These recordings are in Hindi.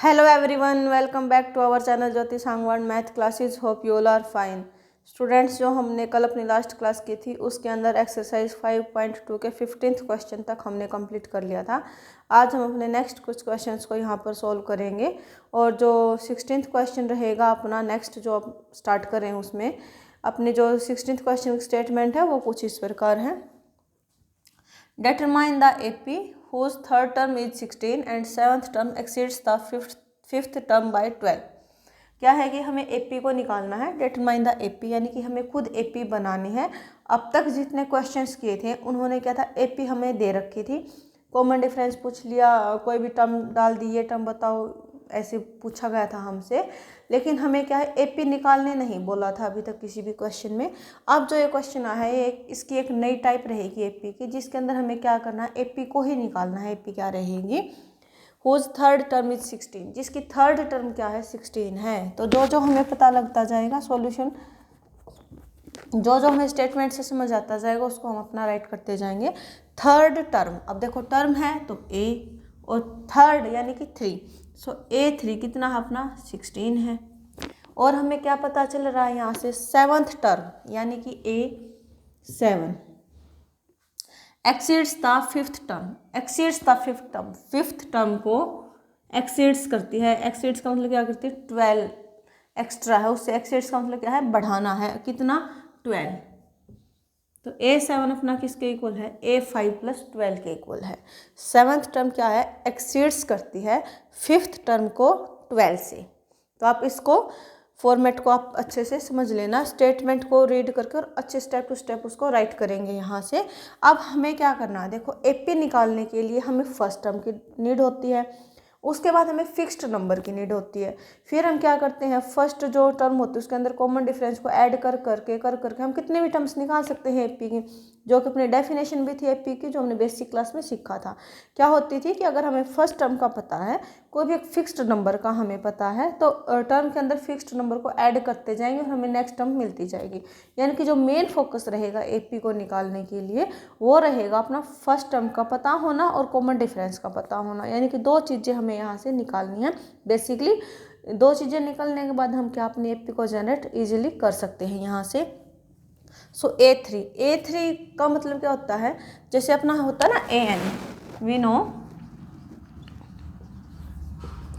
Hello everyone, welcome back to our channel Jyoti Sangwan math classes. Hope you all are fine. Students, जो हमने कल अपनी लास्ट क्लास की थी उसके अंदर एक्सरसाइज 5.2 के 15th क्वेश्चन तक हमने कंप्लीट कर लिया था. आज हम अपने नेक्स्ट कुछ क्वेश्चंस को यहाँ पर सॉल्व करेंगे और जो 16th क्वेश्चन रहेगा अपना नेक्स्ट जो स्टार्ट करें उसमें अपने जो 16th क्वेश्चन स्टेटमेंट है वो कुछ इस प्रकार है. Determine the AP whose third term is 16 and seventh term exceeds the fifth term by 12. क्या है कि हमें AP को निकालना है. Determine the AP यानी कि हमें खुद AP बनानी है. अब तक जितने क्वेश्चंस किए थे उन्होंने क्या था, AP हमें दे रखी थी, कॉमन डिफरेंस पूछ लिया, कोई भी टर्म डाल दी, ये टर्म बताओ, ऐसे पूछा गया था हमसे. लेकिन हमें क्या है, AP निकालने नहीं बोला था अभी तक किसी भी क्वेश्चन में. अब जो ये क्वेश्चन आया है इसकी एक नई टाइप रहेगी AP की, जिसके अंदर हमें क्या करना है, AP को ही निकालना है. AP क्या रहेगी, हुज थर्ड टर्म इज 16, जिसकी थर्ड टर्म क्या है 16 है. तो जो जो हमें पता लगता जाएगा सॉल्यूशन, जो जो हमें स्टेटमेंट से समझ आता जाएगा उसको हम अपना राइट करते जाएंगे. थर्ड टर्म, अब देखो टर्म है तो A और थर्ड यानी कि 3, सो A3 कितना है अपना 16 है. और हमें क्या पता चल रहा है यहाँ से, सेवन्थ टर्म यानी कि A7 exceeds the fifth term. Exceeds the fifth term, fifth term को एक्सीड्स करती है. एक्सीड्स का मतलब क्या करती है, 12 एक्स्ट्रा है उससे. एक्सीड्स का मतलब क्या है, बढ़ाना है. कितना, 12. तो A7 अपना किसके इक्वल है, A5 + 12 के इक्वल है. सेवन्थ टर्म क्या है, एक्सीड्स करती है फिफ्थ टर्म को 12 से. तो आप इसको फॉर्मेट को आप अच्छे से समझ लेना, स्टेटमेंट को रीड करके और अच्छे स्टेप टू स्टेप उसको राइट करेंगे यहाँ से. अब हमें क्या करना है, देखो AP निकालने के लिए हमें फर्स्ट टर्म की नीड होती है, उसके बाद हमें फिक्स्ड नंबर की नीड होती है. फिर हम क्या करते हैं, फर्स्ट जो टर्म होती है उसके अंदर कॉमन डिफरेंस को ऐड कर करके हम कितने भी टर्म्स निकाल सकते हैं AP की, जो कि अपनी डेफिनेशन भी थी AP की, जो हमने बेसिक क्लास में सीखा था. क्या होती थी कि अगर हमें फर्स्ट टर्म का पता है, कोई भी एक फिक्स्ड नंबर का हमें पता है, तो टर्म के अंदर फिक्स्ड नंबर को ऐड करते जाएंगे और हमें नेक्स्ट टर्म मिलती जाएगी. यानी कि जो मेन फोकस रहेगा AP को निकालने के लिए वो रहेगा अपना फर्स्ट टर्म का पता होना और कॉमन डिफरेंस का पता होना. यानी कि दो चीज़ें हमें यहाँ से निकालनी है. बेसिकली दो चीज़ें निकलने के बाद हम क्या अपने AP को जनरेट इजीली कर सकते हैं यहाँ से. सो A3 का मतलब क्या होता है, जैसे अपना होता है ना AN, we know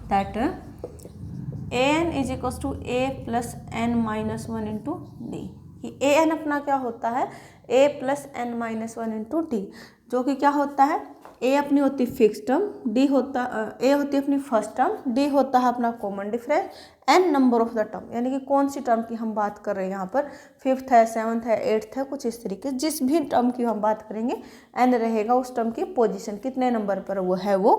that AN is equal to A + n-1 into D. कि AN अपना क्या होता है, A + n-1 इंटू D, जो कि क्या होता है, A अपनी होती है फिक्स टर्म, A होती है अपनी फर्स्ट टर्म, D होता है अपना common difference, n number of the term. यानी कि कौन सी टर्म की हम बात कर रहे हैं यहाँ पर, फिफ्थ है, सेवन्थ है, एट्थ है, कुछ इस तरीके. जिस भी टर्म की हम बात करेंगे n रहेगा उस टर्म की पोजीशन कितने नंबर पर वो है वो.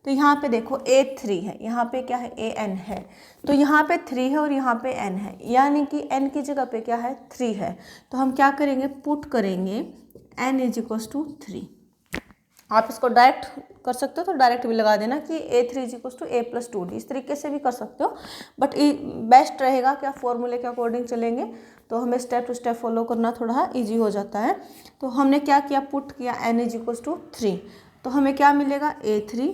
तो यहाँ पे देखो A3 है, यहाँ पे क्या है AN है, तो यहाँ पे 3 है और यहाँ पे n है. यानी कि n की जगह पे क्या है 3 है. तो हम क्या करेंगे, पुट करेंगे n इज इक्वल टू 3. आप इसको डायरेक्ट कर सकते हो तो डायरेक्ट भी लगा देना कि A3 is equal to A + 2D, इस तरीके से भी कर सकते हो. बट बेस्ट रहेगा क्या, फॉर्मूले के अकॉर्डिंग चलेंगे तो हमें स्टेप टू स्टेप फॉलो करना थोड़ा ईजी हो जाता है. तो हमने क्या किया, पुट किया n इज इक्वल टू 3. तो हमें क्या मिलेगा, A3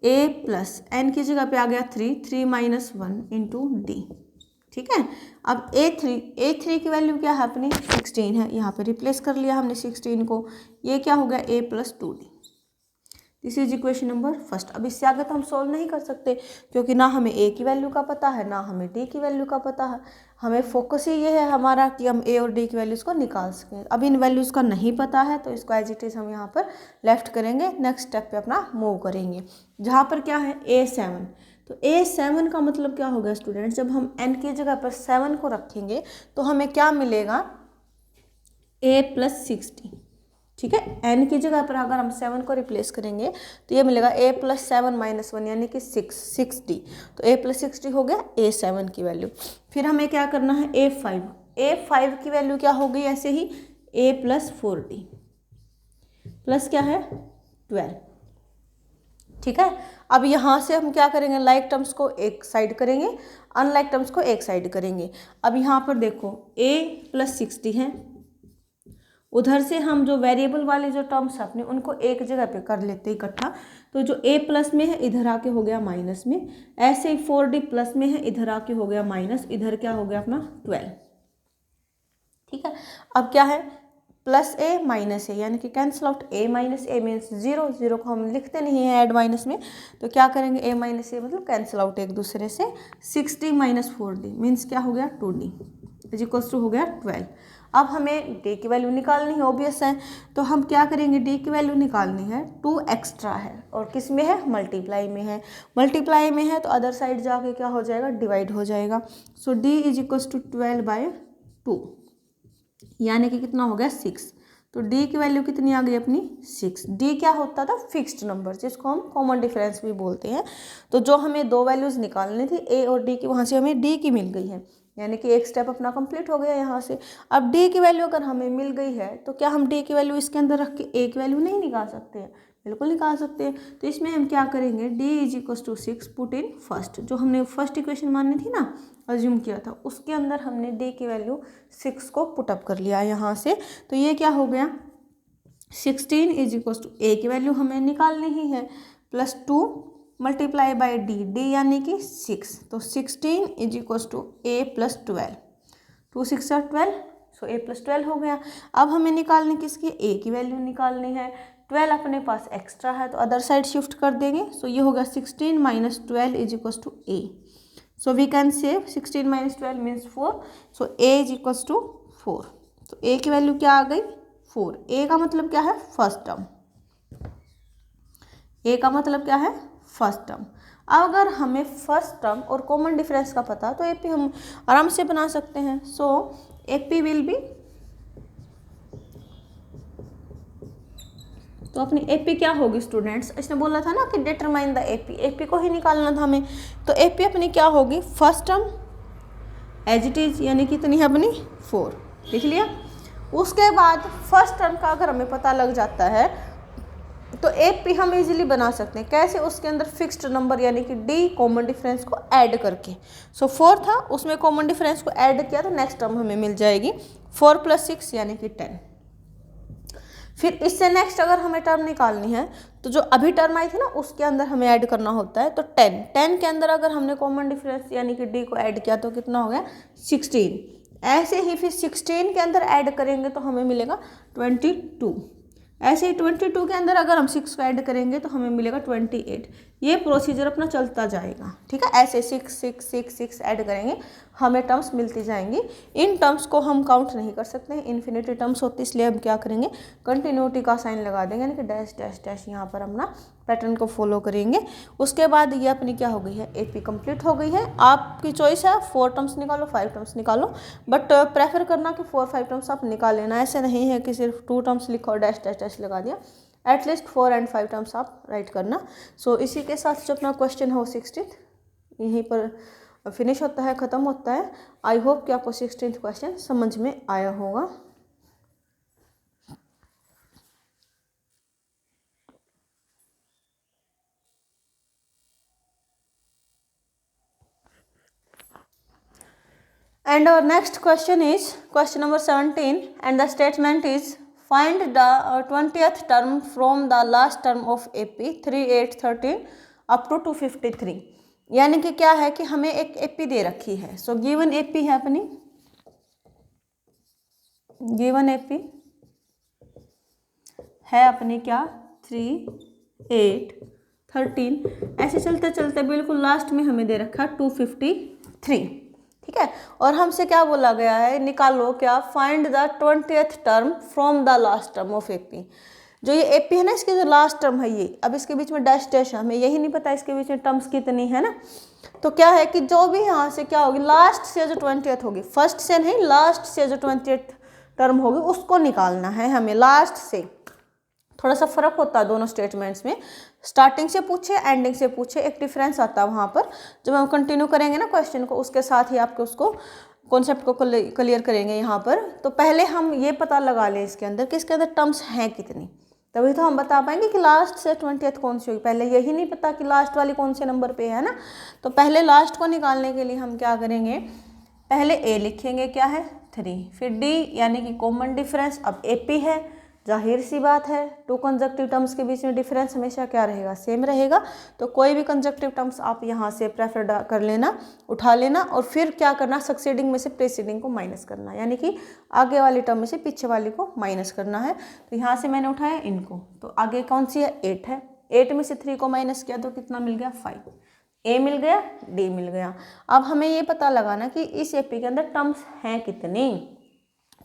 A + n की जगह पे आ गया 3 - 1 इंटू D. ठीक है. अब A3 की वैल्यू क्या है अपनी 16 है, यहाँ पे रिप्लेस कर लिया हमने 16 को. ये क्या हो गया A + 2D. This is equation number first. अब इससे आगे तो हम सॉल्व नहीं कर सकते क्योंकि ना हमें A की वैल्यू का पता है ना हमें D की वैल्यू का पता है. हमें फोकस ही ये है हमारा कि हम A और D की वैल्यूज़ को निकाल सकें. अब इन वैल्यूज़ का नहीं पता है तो इसको एज इट इज़ हम यहाँ पर लेफ्ट करेंगे, नेक्स्ट स्टेप पे अपना मूव करेंगे जहाँ पर क्या है A7. तो A7 का मतलब क्या होगा स्टूडेंट्स, जब हम n की जगह पर 7 को रखेंगे तो हमें क्या मिलेगा, A + 60. ठीक है, n की जगह पर अगर हम 7 को रिप्लेस करेंगे तो ये मिलेगा A + 7 - 1 यानी कि 60. तो A + 60 हो गया A7 की वैल्यू. फिर हमें क्या करना है, A5 की वैल्यू क्या होगी, ऐसे ही A + 4D प्लस क्या है 12. ठीक है. अब यहाँ से हम क्या करेंगे, लाइक टर्म्स को एक साइड करेंगे, अनलाइक टर्म्स को एक साइड करेंगे. अब यहाँ पर देखो A + 60 है, उधर से हम जो वेरिएबल वाले जो टर्म्स अपने उनको एक जगह पे कर लेते हैं इकट्ठा। तो जो a प्लस में है इधर आके हो गया माइनस में, ऐसे ही 4d प्लस में है इधर आके हो गया माइनस, इधर क्या हो गया अपना 12। ठीक है, अब क्या है प्लस a माइनस a, यानी कि cancel out a minus a means 0, 0 को हम लिखते नहीं हैं ऐड माइनस में, तो क्या करेंगे a माइनस a मतलब कैंसिल आउट एक दूसरे से। 6d माइनस 4d मीन्स क्या हो गया 2d इज इक्वल्स टू हो गया 12। अब हमें d की वैल्यू निकालनी है, ऑब्वियस है, तो हम क्या करेंगे d की वैल्यू निकालनी है, 2 एक्स्ट्रा है और किस में है मल्टीप्लाई में है, मल्टीप्लाई में है तो अदर साइड जाके क्या हो जाएगा डिवाइड हो जाएगा। सो d इज इक्वल्स टू 12/2 यानी कि कितना हो गया 6। तो d की वैल्यू कितनी आ गई अपनी 6। d क्या होता था फिक्स्ड नंबर जिसको हम कॉमन डिफरेंस भी बोलते हैं। तो जो हमें दो वैल्यूज़ निकालनी थी a और d की, वहाँ से हमें d की मिल गई है, यानी कि एक स्टेप अपना कंप्लीट हो गया यहाँ से। अब d की वैल्यू अगर हमें मिल गई है तो क्या हम d की वैल्यू इसके अंदर रख के a की वैल्यू नहीं निकाल सकते हैं? बिल्कुल निकाल सकते हैं। तो इसमें हम क्या करेंगे d is equals to 6 put in first, जो हमने फर्स्ट इक्वेशन मानी थी ना अज्यूम किया था उसके अंदर हमने d की वैल्यू 6 को पुटअप कर लिया यहाँ से। तो ये क्या हो गया 16 इज इक्वल्स टू a की वैल्यू हमें निकालनी ही है प्लस 2 मल्टीप्लाई बाई d यानी कि 6। तो 16 is equals to a plus 12, 2 6 are 12, so a plus 12 हो गया। अब हमें निकालनी किसकी a की वैल्यू निकालनी है, 12 अपने पास एक्स्ट्रा है तो अदर साइड शिफ्ट कर देंगे। सो ये हो गया 16 minus 12 is equals to a। So we can say 16 minus 12 means 4, so a is equals to 4। तो a की वैल्यू क्या आ गई 4। a का मतलब क्या है फर्स्ट टर्म, a का मतलब क्या है फर्स्ट टर्म। अगर हमें फर्स्ट टर्म और कॉमन डिफरेंस का पता तो AP हम आराम से बना सकते हैं। सो AP विल बी, तो अपनी AP क्या होगी स्टूडेंट्स, इसने बोला था ना कि डिटरमाइन द AP को ही निकालना था हमें। तो AP अपनी क्या होगी first term as it is, यानी कि कितनी है अपनी 4, लिख लिया। उसके बाद फर्स्ट टर्म का अगर हमें पता लग जाता है तो AP हम इजीली बना सकते हैं, कैसे, उसके अंदर फिक्स्ड नंबर यानी कि D कॉमन डिफरेंस को ऐड करके। सो 4 था उसमें कॉमन डिफरेंस को ऐड किया तो नेक्स्ट टर्म हमें मिल जाएगी 4 + 6 यानी कि 10। फिर इससे नेक्स्ट अगर हमें टर्म निकालनी है तो जो अभी टर्म आई थी ना उसके अंदर हमें ऐड करना होता है। तो 10 के अंदर अगर हमने कॉमन डिफरेंस यानी कि D को ऐड किया तो कितना हो गया 16। ऐसे ही फिर 16 के अंदर ऐड करेंगे तो हमें मिलेगा 22। ऐसे ही 22 के अंदर अगर हम 6 को ऐड करेंगे तो हमें मिलेगा 28। ये प्रोसीजर अपना चलता जाएगा, ठीक है। ऐसे 6 6 6 6 ऐड करेंगे हमें टर्म्स मिलती जाएंगी। इन टर्म्स को हम काउंट नहीं कर सकते हैं, इन्फिनिटी टर्म्स होती, इसलिए हम क्या करेंगे कंटिन्यूटी का साइन लगा देंगे, यानी कि डैश डैश डैश यहाँ पर अपना पैटर्न को फॉलो करेंगे। उसके बाद ये अपनी क्या हो गई है AP कंप्लीट हो गई है। आपकी चॉइस है 4 टर्म्स निकालो 5 टर्म्स निकालो, बट प्रेफर करना कि 4 5 टर्म्स आप निकाल लेना। ऐसे नहीं है कि सिर्फ 2 टर्म्स लिखो डैश डैश डैश लगा दिया, एटलीस्ट 4 और 5 टर्म्स आप राइट करना। सो इसी के साथ जो अपना क्वेश्चन हो 16th यहीं पर फिनिश होता है, ख़त्म होता है। आई होप कि आपको 16th क्वेश्चन समझ में आया होगा। And our next question is question number 17 and the statement is find the 20th term from the last term of AP 3 8 13 up to 253। यानी कि क्या है कि हमें एक AP दे रखी है। सो गिवन AP है अपनी, गिवन AP है अपनी क्या 3 8 13, ऐसे चलते चलते बिल्कुल लास्ट में हमें दे रखा 253, ठीक है। और हमसे क्या बोला गया है निकालो क्या find the 20th term from the last term of AP। जो ये AP है ना इसकी जो लास्ट टर्म है ये, अब इसके बीच में डैश डैश है, हमें यही नहीं पता इसके बीच में टर्म्स कितनी है ना। तो क्या है कि जो भी यहाँ से क्या होगी लास्ट से जो 20th होगी, फर्स्ट से नहीं लास्ट से जो 20th टर्म होगी उसको निकालना है हमें लास्ट से। थोड़ा सा फर्क होता है दोनों स्टेटमेंट्स में, स्टार्टिंग से पूछे एंडिंग से पूछे एक डिफरेंस आता है वहाँ पर। जब हम कंटिन्यू करेंगे ना क्वेश्चन को उसके साथ ही आपके उसको कॉन्सेप्ट को क्लियर करेंगे यहाँ पर। तो पहले हम ये पता लगा लें इसके अंदर कि इसके अंदर टर्म्स हैं कितनी, तभी तो हम बता पाएंगे कि लास्ट से 20th कौन सी होगी। पहले यही नहीं पता कि लास्ट वाली कौन से नंबर पे है ना। तो पहले लास्ट को निकालने के लिए हम क्या करेंगे, पहले A लिखेंगे क्या है 3, फिर D यानी कि कॉमन डिफरेंस। अब AP है, जाहिर सी बात है टू कंजक्टिव टर्म्स के बीच में डिफरेंस हमेशा क्या रहेगा, सेम रहेगा। तो कोई भी कंजक्टिव टर्म्स आप यहाँ से प्रेफर कर लेना, उठा लेना, और फिर क्या करना, सक्सीडिंग में से प्रीसीडिंग को माइनस करना, यानी कि आगे वाली टर्म में से पीछे वाली को माइनस करना है। तो यहाँ से मैंने उठाया इनको, तो आगे कौन सी है, 8 है। 8 में से 3 को माइनस किया तो कितना मिल गया, 5। A मिल गया, D मिल गया। अब हमें ये पता लगाना कि इस AP के अंदर टर्म्स हैं कितनी।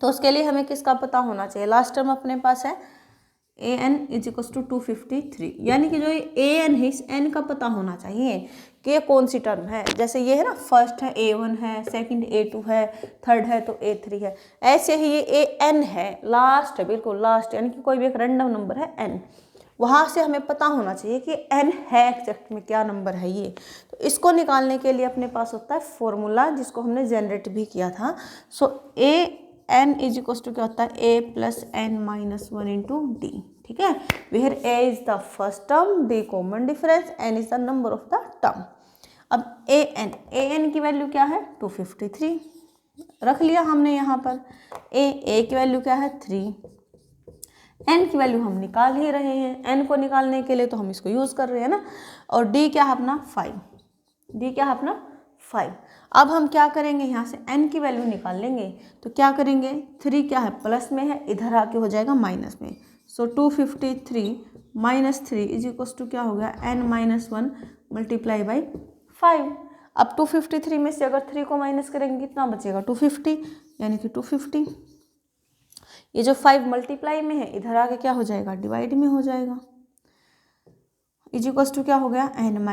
तो उसके लिए हमें किसका पता होना चाहिए, लास्ट टर्म अपने पास है an = 253, यानी कि जो ये an है इस n का पता होना चाहिए कि ये कौन सी टर्म है। जैसे ये है ना, फर्स्ट है a1 है, सेकंड a2 है, थर्ड है तो a3 है, ऐसे ही ये an है, लास्ट है, बिल्कुल लास्ट, यानी कि कोई भी एक रैंडम नंबर है n, वहाँ से हमें पता होना चाहिए कि n है एग्जैक्ट में क्या नंबर है ये। तो इसको निकालने के लिए अपने पास होता है फॉर्मूला, जिसको हमने जनरेट भी किया था। सो an = क्या होता है, a + n - 1 × d, ठीक है। Where a is the first term, d common difference, n is the number of the term. अब an की वैल्यू क्या है, 253 रख लिया हमने यहाँ पर। a की वैल्यू क्या है, 3। n की वैल्यू हम निकाल ही रहे हैं, n को निकालने के लिए तो हम इसको यूज़ कर रहे हैं ना। और d क्या है अपना 5, d क्या है अपना 5। अब हम क्या करेंगे, यहाँ से n की वैल्यू निकाल लेंगे। तो क्या करेंगे, 3 क्या है, प्लस में है, इधर आके हो जाएगा माइनस में। सो 253 - 3 = क्या हो गया, n - 1 × 5। अब 253 में से अगर 3 को माइनस करेंगे कितना बचेगा, 250, यानी कि 250। ये जो 5 मल्टीप्लाई में है, इधर आके क्या हो जाएगा, डिवाइड में हो जाएगा, = क्या हो गया, n -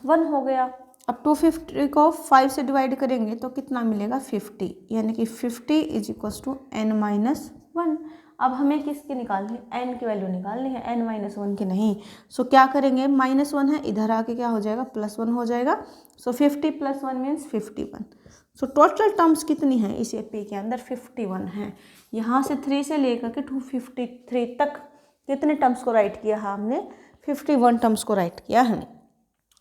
1 हो गया। अब 250 को 5 से डिवाइड करेंगे तो कितना मिलेगा, 50, यानी कि 50 = n - 1। अब हमें किसकी निकालनी है, n की वैल्यू निकालनी है, n - 1 की नहीं। सो क्या करेंगे, -1 है, इधर आके क्या हो जाएगा, +1 हो जाएगा। सो 50 + 1 मीन्स 51। सो टोटल टर्म्स कितनी हैं इस AP के अंदर, 51 है। यहाँ से 3 से लेकर के 253 तक कितने टर्म्स को राइट किया है हमने, 51 टर्म्स को राइट किया है।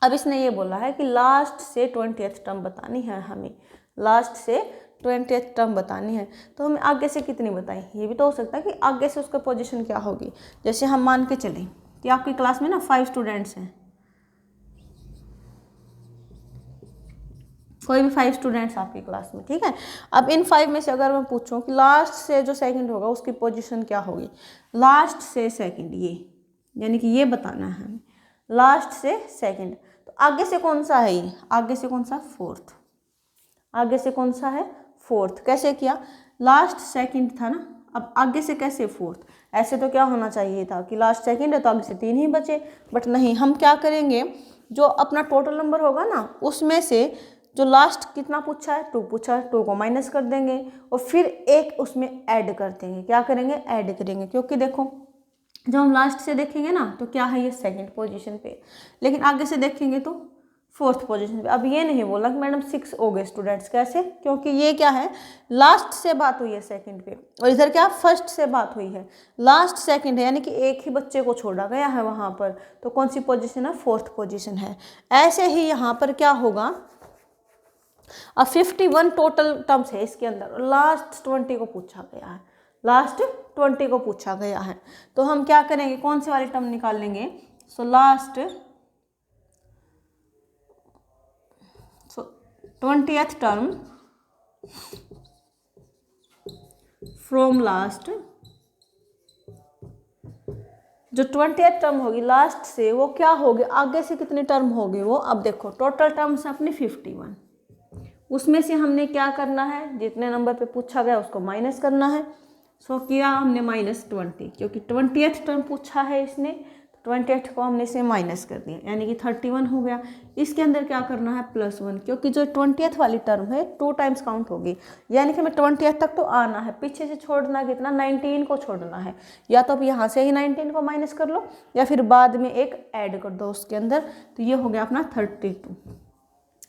अब इसने ये बोला है कि लास्ट से 20th टर्म बतानी है हमें, लास्ट से 20th टर्म बतानी है। तो हमें आगे से कितनी बताएं, ये भी तो हो सकता है कि आगे से उसका पोजीशन क्या होगी। जैसे हम मान के चलें कि आपकी क्लास में ना 5 स्टूडेंट्स हैं, कोई भी 5 स्टूडेंट्स आपकी क्लास में, ठीक है। अब इन 5 में से अगर मैं पूछूं कि लास्ट से जो सेकंड होगा उसकी पोजीशन क्या होगी, लास्ट से सेकंड, ये यानी कि ये बताना है हमें, लास्ट से सेकंड। तो आगे से कौन सा है ये, आगे से कौन सा, फोर्थ, आगे से कौन सा है, फोर्थ। कैसे किया, लास्ट सेकंड था ना, अब आगे से कैसे फोर्थ। ऐसे तो क्या होना चाहिए था कि लास्ट सेकंड है तो आगे से 3 ही बचे, बट नहीं, हम क्या करेंगे, जो अपना टोटल नंबर होगा ना उसमें से जो लास्ट कितना पूछा है, 2 पूछा है, 2 को माइनस कर देंगे और फिर एक उसमें ऐड कर देंगे। क्या करेंगे, ऐड करेंगे, क्योंकि देखो जब हम लास्ट से देखेंगे ना तो क्या है, ये सेकंड पोजीशन पे, लेकिन आगे से देखेंगे तो फोर्थ पोजीशन पे। अब ये नहीं बोला कि मैडम 6 हो गए स्टूडेंट्स, कैसे, क्योंकि ये क्या है, लास्ट से बात हुई है सेकंड पे, और इधर क्या फर्स्ट से बात हुई है, लास्ट सेकंड है, यानी कि एक ही बच्चे को छोड़ा गया है वहाँ पर, तो कौन सी पोजीशन है, फोर्थ पोजीशन है। ऐसे ही यहाँ पर क्या होगा, अब 51 टोटल टर्म्स है इसके अंदर, लास्ट 20 को पूछा गया है, लास्ट 20 को पूछा गया है। तो हम क्या करेंगे, कौन से वाली टर्म निकाल लेंगे, so last 20th term from last, जो 20th टर्म होगी लास्ट से वो क्या होगी, आगे से कितनी टर्म होगी वो। अब देखो टोटल टर्म्स अपनी 51, उसमें से हमने क्या करना है, जितने नंबर पे पूछा गया उसको माइनस करना है। सो किया हमने -20, क्योंकि 20th टर्म पूछा है इसने, 20th को हमने इसे माइनस कर दिया, यानी कि 31 हो गया। इसके अंदर क्या करना है, +1, क्योंकि जो 20th वाली टर्म है 2 टाइम्स काउंट होगी, यानी कि हमें 20th तक तो आना है, पीछे से छोड़ना कितना, 19 को छोड़ना है। या तो अब यहाँ से ही 19 को माइनस कर लो या फिर बाद में एक ऐड कर दो उसके अंदर, तो ये हो गया अपना 32।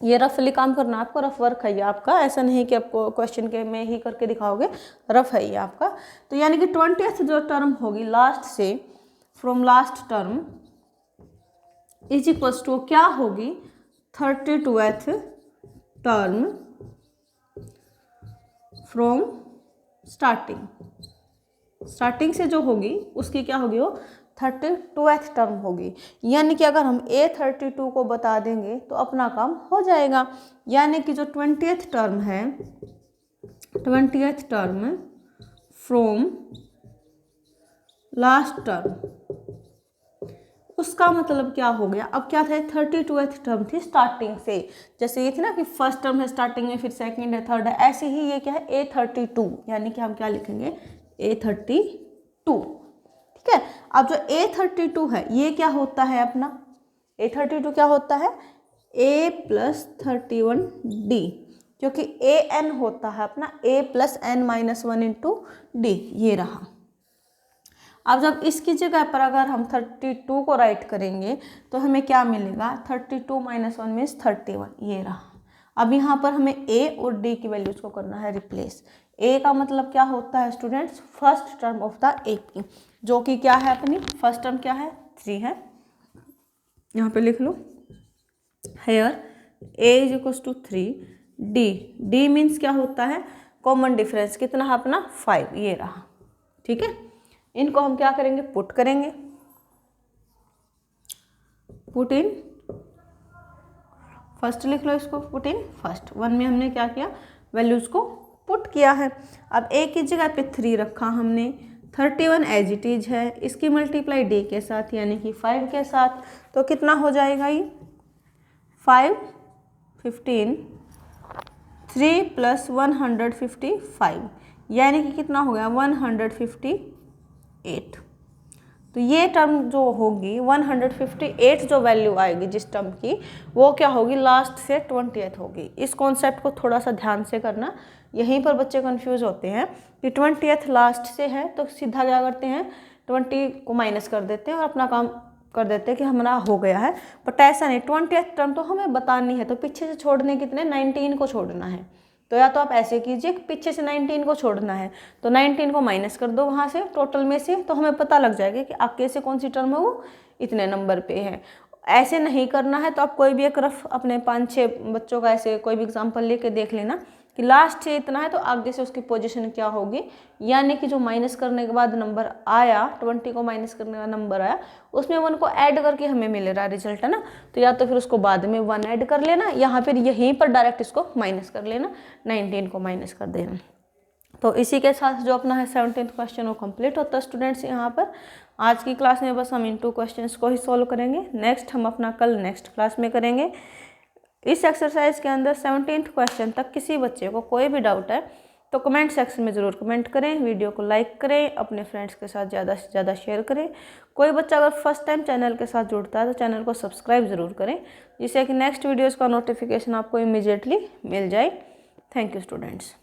ये रफली काम करना आपको, रफ वर्क है ये आपका, ऐसा नहीं कि आपको क्वेश्चन के में ही करके दिखाओगे, रफ है ये आपका। तो यानी कि 20th जो टर्म होगी लास्ट से, फ्रॉम लास्ट टर्म = क्या होगी, 32th टर्म फ्रॉम स्टार्टिंग से जो होगी उसकी क्या होगी, वो 32th टर्म होगी। यानी कि अगर हम A32 को बता देंगे तो अपना काम हो जाएगा। यानी कि जो 20th टर्म है, 20th term from last term, उसका मतलब क्या हो गया, अब क्या था, 32th टर्म थी स्टार्टिंग से। जैसे ये थी ना कि फर्स्ट टर्म है स्टार्टिंग में, फिर सेकंड है, थर्ड है, ऐसे ही ये क्या है A32, यानी कि हम क्या लिखेंगे A32। ठीक है। अब जो A32 है ये क्या होता है अपना, A32 क्या होता है, A+31D, क्योंकि AN होता है अपना A+N-1 इंटू D, ये रहा। अब जब इसकी जगह पर अगर हम 32 को राइट करेंगे तो हमें क्या मिलेगा, 32 - 1 मीन्स 31, ये रहा। अब यहाँ पर हमें A और D की वैल्यूज को करना है रिप्लेस। A का मतलब क्या होता है students, first term of the AP, जो कि क्या है अपनी फर्स्ट टर्म क्या है, 3 है। यहाँ पे लिख लो, हेयर A = 3, D मीन्स क्या होता है, कॉमन डिफरेंस कितना है अपना 5, ये रहा। ठीक है। इनको हम क्या करेंगे, पुट करेंगे, पुट इन फर्स्ट लिख लो इसको, पुट इन फर्स्ट। 1 में हमने क्या किया, वैल्यूज को पुट किया है। अब A की जगह पे 3 रखा हमने, 31 एज इट इज है, इसकी मल्टीप्लाई D के साथ यानी कि 5 के साथ, तो कितना हो जाएगा ये 5, 15, 3 + 155, यानी कि कितना हो गया 158। तो ये टर्म जो होगी 158 जो वैल्यू आएगी जिस टर्म की, वो क्या होगी, लास्ट से 20th होगी। इस कॉन्सेप्ट को थोड़ा सा ध्यान से करना, यहीं पर बच्चे कंफ्यूज होते हैं कि 20th लास्ट से है तो सीधा क्या करते हैं, 20 को माइनस कर देते हैं और अपना काम कर देते हैं कि हमारा हो गया है। बट ऐसा नहीं, 20th टर्म तो हमें बतानी है, तो पीछे से छोड़ने कितने, 19 को छोड़ना है। तो या तो आप ऐसे कीजिए कि पीछे से 19 को छोड़ना है, तो 19 को माइनस कर दो वहाँ से टोटल में से, तो हमें पता लग जाएगा कि आगे से कौन सी टर्म है वो इतने नंबर पे है। ऐसे नहीं करना है तो आप कोई भी एक रफ अपने 5-6 बच्चों का ऐसे कोई भी एग्जाम्पल लेके देख लेना कि लास्ट से इतना है तो आगे से उसकी पोजीशन क्या होगी। यानी कि जो माइनस करने के बाद नंबर आया, 20 को माइनस करने का नंबर आया, उसमें 1 को ऐड करके हमें मिल रहा है रिजल्ट, है ना। तो या तो फिर उसको बाद में 1 ऐड कर लेना, यहाँ फिर यहीं पर डायरेक्ट इसको माइनस कर लेना, 19 को माइनस कर देना। तो इसी के साथ जो अपना है 17th क्वेश्चन वो कंप्लीट होता है स्टूडेंट्स। यहाँ पर आज की क्लास में बस हम इन 2 क्वेश्चंस को ही सॉल्व करेंगे। नेक्स्ट हम अपना कल नेक्स्ट क्लास में करेंगे। इस एक्सरसाइज के अंदर 17th क्वेश्चन तक किसी बच्चे को कोई भी डाउट है तो कमेंट सेक्शन में ज़रूर कमेंट करें, वीडियो को लाइक करें, अपने फ्रेंड्स के साथ ज़्यादा से ज़्यादा शेयर करें। कोई बच्चा अगर फर्स्ट टाइम चैनल के साथ जुड़ता है तो चैनल को सब्सक्राइब ज़रूर करें, जिससे कि नेक्स्ट वीडियोज़ का नोटिफिकेशन आपको इमीडिएटली मिल जाए। Thank you students.